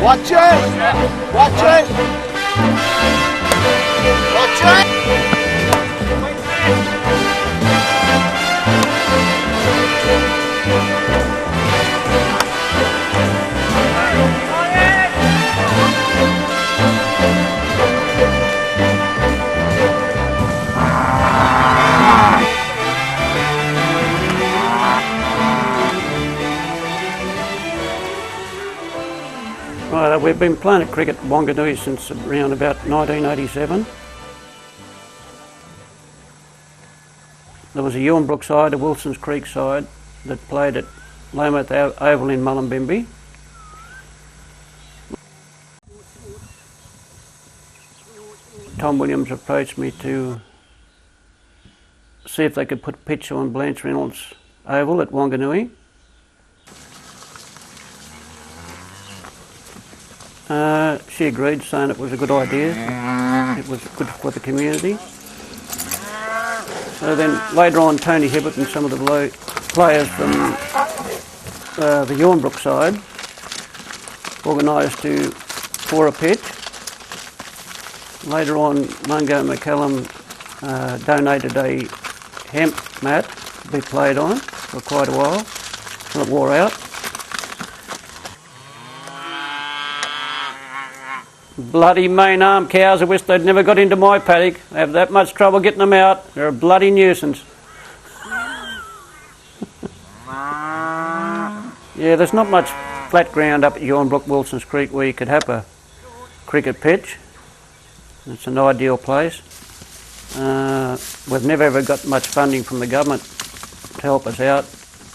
Watch it! Watch it! Watch it! Right, we've been playing at cricket at Wanganui since around about 1987. There was a Mullumbimby side, a Wilson's Creek side that played at Mullumbimby Oval in Mullumbimby. Tom Williams approached me to see if they could put a pitch on Blanche Reynolds Oval at Wanganui. She agreed, saying it was a good idea. It was good for the community. So then later on, Tony Hibbert and some of the players from the Mullumbimby side organised for a pitch. Later on, Mungo McCallum donated a hemp mat to be played on for quite a while until it wore out. Bloody main arm cows, I wish they'd never got into my paddock. They have that much trouble getting them out. They're a bloody nuisance. Yeah, there's not much flat ground up at Mullumbimby, Wilson's Creek, where you could have a cricket pitch. It's an ideal place. We've never ever got much funding from the government to help us out,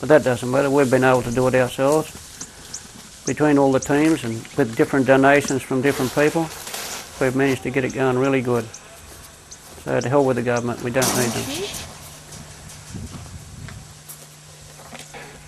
but that doesn't matter. We've been able to do it ourselves. Between all the teams and with different donations from different people, we've managed to get it going really good. So to hell with the government, we don't need them.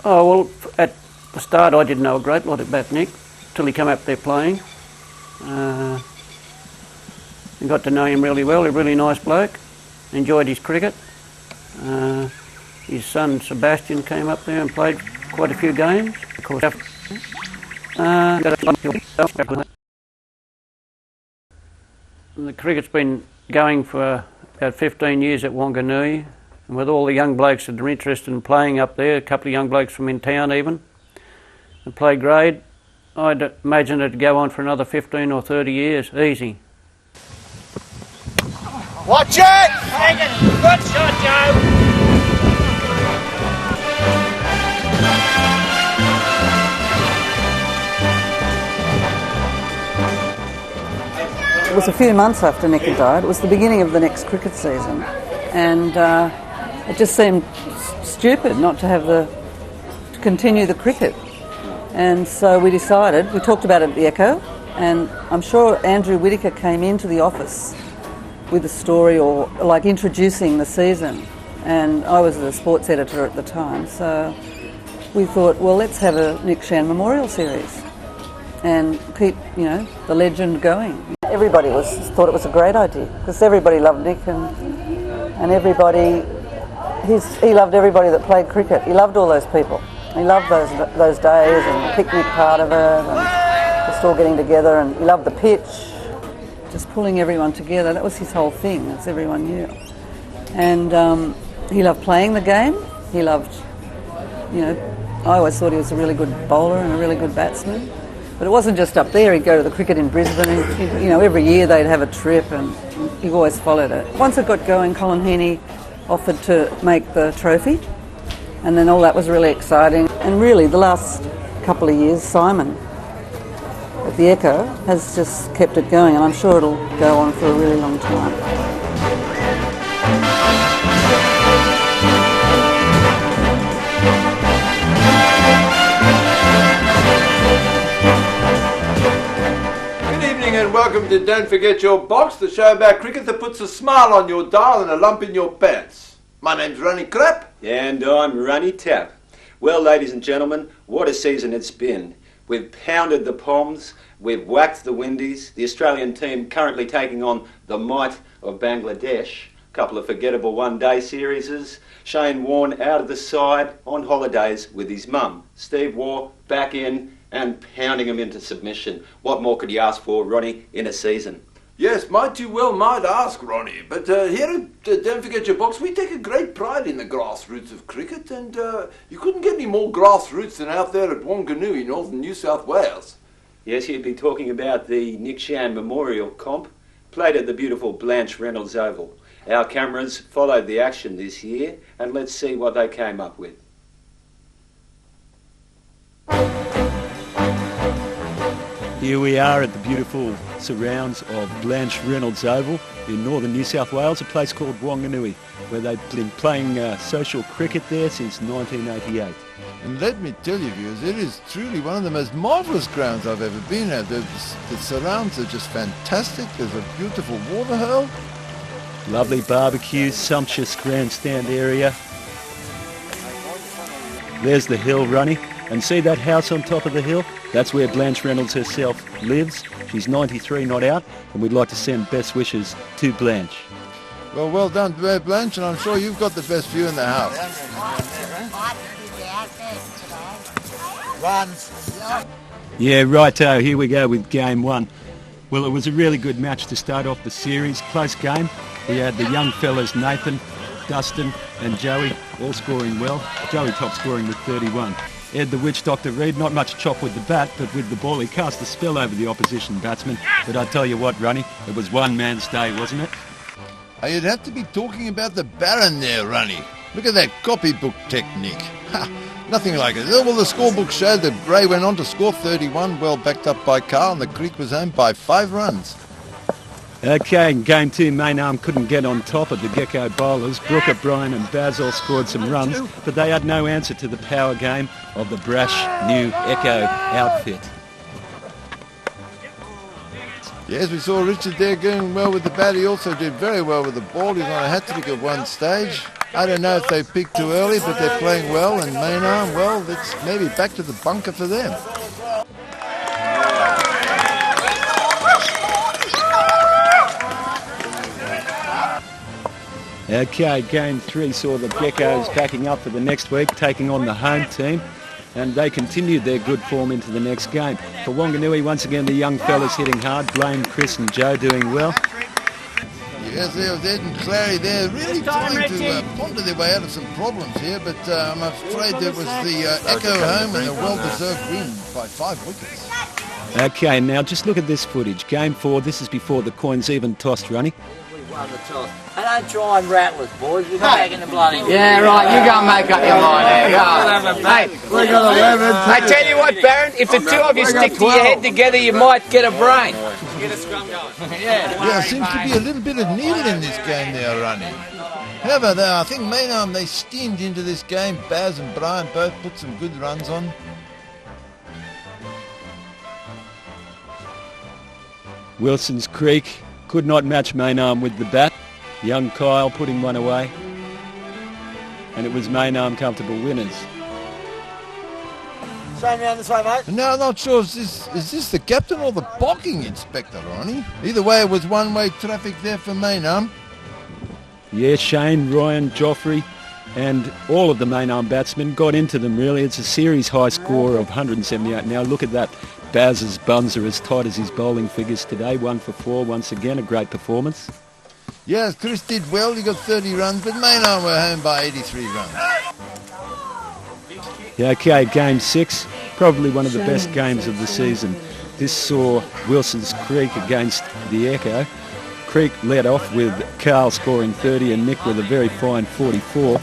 Oh well, at the start I didn't know a great lot about Nick till he came up there playing. And got to know him really well. A really nice bloke. Enjoyed his cricket. His son Sebastian came up there and played quite a few games. Of course. The cricket's been going for about 15 years at Wanganui, and with all the young blokes that are interested in playing up there, a couple of young blokes from in town even, that play grade, I'd imagine it'd go on for another 15 or 30 years, easy. Watch it! Take it! Good shot, Joe! It was a few months after Nick had died. It was the beginning of the next cricket season, and it just seemed stupid not to have to continue the cricket. And so we decided, we talked about it at the Echo, and I'm sure Andrew Whittaker came into the office with a story or like introducing the season, and I was the sports editor at the time, so we thought, well, let's have a Nick Shan Memorial Series and keep, the legend going. Everybody thought it was a great idea because everybody loved Nick, and everybody, he loved everybody that played cricket. He loved all those people. He loved those days and the picnic part of it, and just all getting together, and he loved the pitch, just pulling everyone together. That was his whole thing, as everyone knew. And he loved playing the game. He loved, I always thought he was a really good bowler and a really good batsman. But it wasn't just up there. He'd go to the cricket in Brisbane, and every year they'd have a trip, and he always followed it. Once it got going, Colin Heaney offered to make the trophy, and then all that was really exciting. And really, the last couple of years, Simon at the Echo has just kept it going, and I'm sure it'll go on for a really long time. And welcome to Don't Forget Your Box, the show about cricket that puts a smile on your dial and a lump in your pants. My name's Ronnie Crap. And I'm Ronnie Tap. Well, ladies and gentlemen, what a season it's been. We've pounded the Poms, we've whacked the Windies, the Australian team currently taking on the might of Bangladesh, Couple of forgettable one-day series. Shane Warne out of the side on holidays with his mum. Steve Waugh back in and pounding him into submission. What more could you ask for, Ronnie, in a season? Yes, might you well might ask, Ronnie. But here at Don't Forget Your Box, we take a great pride in the grassroots of cricket, and you couldn't get any more grassroots than out there at Wanganui, northern New South Wales. Yes, you'd be talking about the Nick Shan Memorial Comp, played at the beautiful Blanche Reynolds Oval. Our cameras followed the action this year, and let's see what they came up with. Here we are at the beautiful surrounds of Blanche Reynolds Oval in northern New South Wales, a place called Wanganui, where they've been playing social cricket there since 1988. And let me tell you, viewers, it is truly one of the most marvellous grounds I've ever been at. The surrounds are just fantastic. There's a beautiful water hole. Lovely barbecue, sumptuous grandstand area. There's the hill, Ronnie. And see that house on top of the hill? That's where Blanche Reynolds herself lives. She's 93, not out, and we'd like to send best wishes to Blanche. Well done, Blanche, and I'm sure you've got the best view in the house. Yeah, righto, here we go with game one. Well, it was a really good match to start off the series. Close game. We had the young fellas Nathan, Dustin and Joey all scoring well. Joey top scoring with 31. Ed the Witch Doctor Reed, not much chop with the bat, but with the ball he cast a spell over the opposition batsman. But I tell you what, Ronnie, it was one man's day, wasn't it? You'd have to be talking about the Baron there, Ronnie. Look at that copybook technique. Ha! Nothing like it. Well, the scorebook showed that Ray went on to score 31, well backed up by Carl, and the Creek was home by 5 runs. Okay, in game two, Maynarm couldn't get on top of the Gecko bowlers. Brooker, Bryan and Basil scored some runs, but they had no answer to the power game of the brash new Echo outfit. Yes, we saw Richard there going well with the bat. He also did very well with the ball. He was on a hat-trick at one stage. I don't know if they picked too early, but they're playing well. And Maynarm, well, it's maybe back to the bunker for them. Okay, game three saw the Geckos backing up for the next week, taking on the home team, and they continued their good form into the next game. For Wanganui, once again, the young fellas hitting hard. Blaine, Chris and Joe doing well. Yes, there was Ed and Clary there, really trying to ponder their way out of some problems here, but I'm afraid there was the Echo home and a well-deserved win by 5 wickets. Okay, now just look at this footage. Game 4, this is before the coins even tossed, Ronnie. Won the toss. And don't try and rattle us, boys. We're back in the bloody... Yeah, right, you go and make up your mind there. Hey, we got 11. I tell you what, Baron, if the two of you stick to your head together, you might get a brain. Get a scrum going. Yeah, there seems to be a little bit of needle in this game there, Ronnie. However, I think Maynarm, they steamed into this game. Baz and Brian both put some good runs on. Wilson's Creek could not match Maynarm with the bat. Young Kyle putting one away. And it was Maynarm comfortable winners. Same round this way, mate. No, I'm not sure. Is this the captain or the bocking inspector, Ronnie? Either way, it was one-way traffic there for Maynarm. Yeah, Shane, Ryan, Joffrey and all of the Maynarm batsmen got into them, really. It's a series high score of 178. Now look at that. Baz's buns are as tight as his bowling figures today. 1 for 4, once again, a great performance. Yes, Chris did well. He got 30 runs, but Maynarm were home by 83 runs. Yeah, okay, game 6, probably one of the best games of the season. This saw Wilson's Creek against the Echo. Creek led off with Carl scoring 30 and Nick with a very fine 44.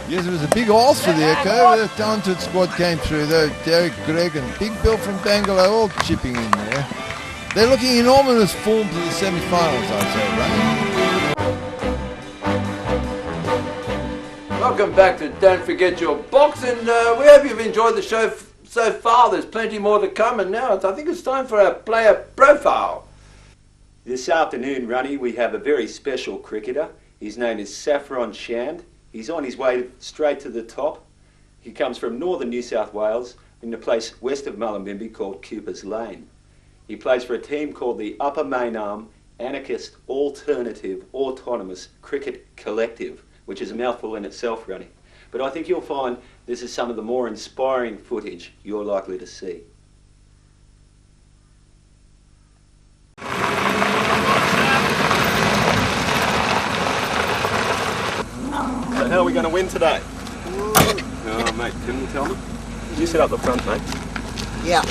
Yes, it was a big horse for the Echo. The talented squad came through, though. Derek, Greg and Big Bill from Bangalore all chipping in there. They're looking enormous form to the semi-finals, I'd say, Ronnie. Welcome back to Don't Forget Your Box, and we hope you've enjoyed the show so far. There's plenty more to come, and now I think it's time for our player profile. This afternoon, Ronnie, we have a very special cricketer. His name is Saffron Shand. He's on his way straight to the top. He comes from northern New South Wales in a place west of Mullumbimby called Cooper's Lane. He plays for a team called the Upper Maynarm Anarchist Alternative Autonomous Cricket Collective, which is a mouthful in itself, Ronnie. But I think you'll find this is some of the more inspiring footage you're likely to see. So how are we going to win today? Oh, mate, can you tell me? You sit up the front, mate. Yeah.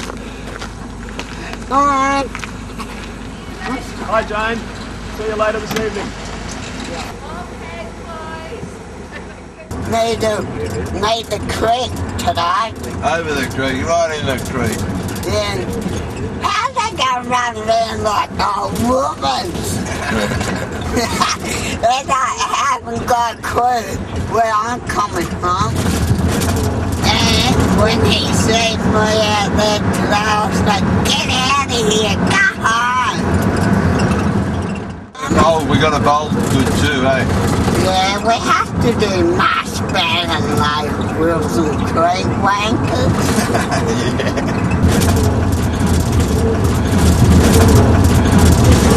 All right. Hi, Jane. See you later this evening. Made the creek today. Over the creek, right in the creek. Then how they gonna run around like old women's? They haven't got a clue where I'm coming from. And when he sees me out there today, I was like, get out of here, go home. Oh, we got a bowl good too, eh? Yeah, we have to do much better than those Wilson Creek wankers.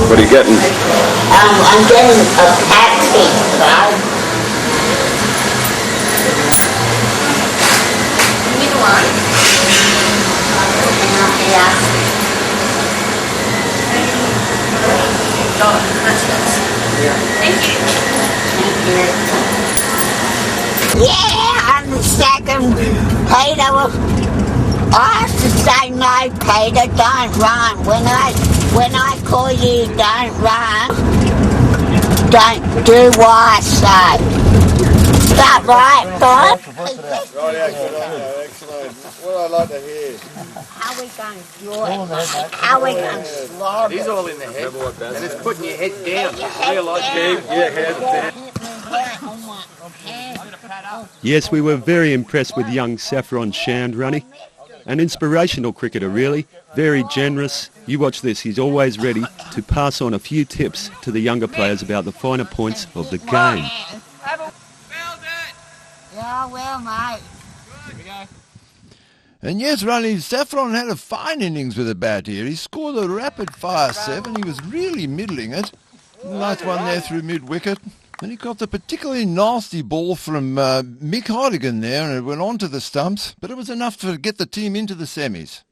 What are you getting? I'm getting a taxi, right? You want? Yeah. Thank you. Yeah, I'm the second. Peter, I have to say no, Peter, don't run. When I call you, don't run. Don't do what I say. Is that right, Bob? Right, excellent. What I'd like to hear. How are we going to do it? How are we going to slaughter It is all in the head. And it's putting your head down. Just realise Yes, we were very impressed with young Saffron Shand, Ronnie. An inspirational cricketer, really. Very generous. You watch this, he's always ready to pass on a few tips to the younger players about the finer points of the game. Yeah, well, mate. And yes, Ronnie, Saffron had a fine innings with the bat here. He scored a rapid-fire 7. He was really middling it. Nice one there through mid-wicket. And he got the particularly nasty ball from Mick Hardigan there, and it went on to the stumps. But it was enough to get the team into the semis.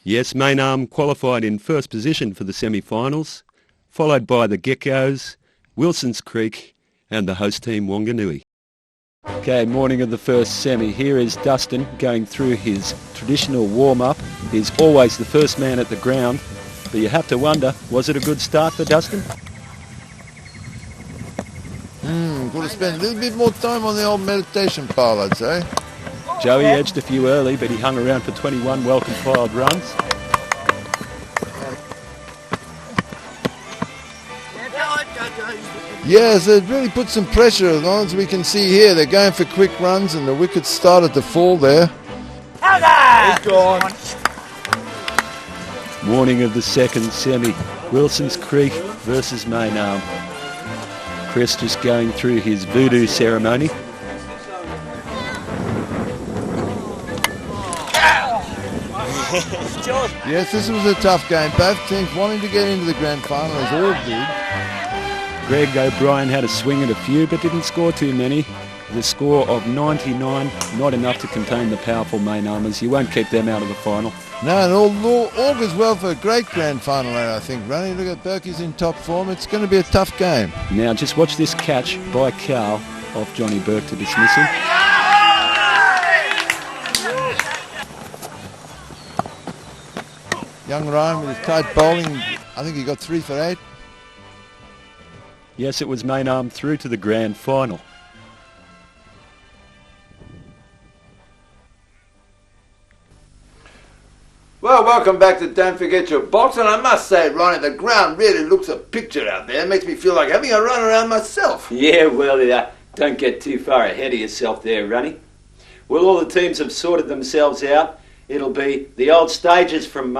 Yes, Maynarm qualified in first position for the semi-finals, followed by the Geckos, Wilson's Creek and the host team Wanganui. Okay, morning of the first semi. Here is Dustin going through his traditional warm-up. He's always the first man at the ground, but you have to wonder, was it a good start for Dustin? Got to spend a little bit more time on the old meditation pile, I'd say. Joey edged a few early, but he hung around for 21 well-compiled runs. Yes, it really put some pressure, as long as we can see here. They're going for quick runs, and the wickets started to fall there. He's gone. Morning of the second semi. Wilson's Creek versus Maynarm. Chris just going through his voodoo ceremony. Yes, this was a tough game. Both teams wanting to get into the grand final, as all did. Greg O'Brien had a swing at a few, but didn't score too many. The score of 99, not enough to contain the powerful Maynarmers. You won't keep them out of the final. No, and all augurs well for a great grand final, I think. Ronnie, look at Berkey's in top form. It's going to be a tough game. Now just watch this catch by Carl off Johnny Burke to dismiss him. Young Ryan with his tight bowling, I think he got 3 for 8. Yes, it was Maynarm through to the grand final. Well, welcome back to Don't Forget Your Box, and I must say, Ronnie, the ground really looks a picture out there. It makes me feel like having a run around myself. Yeah, well, don't get too far ahead of yourself there, Ronnie. Well, all the teams have sorted themselves out. It'll be the old stages from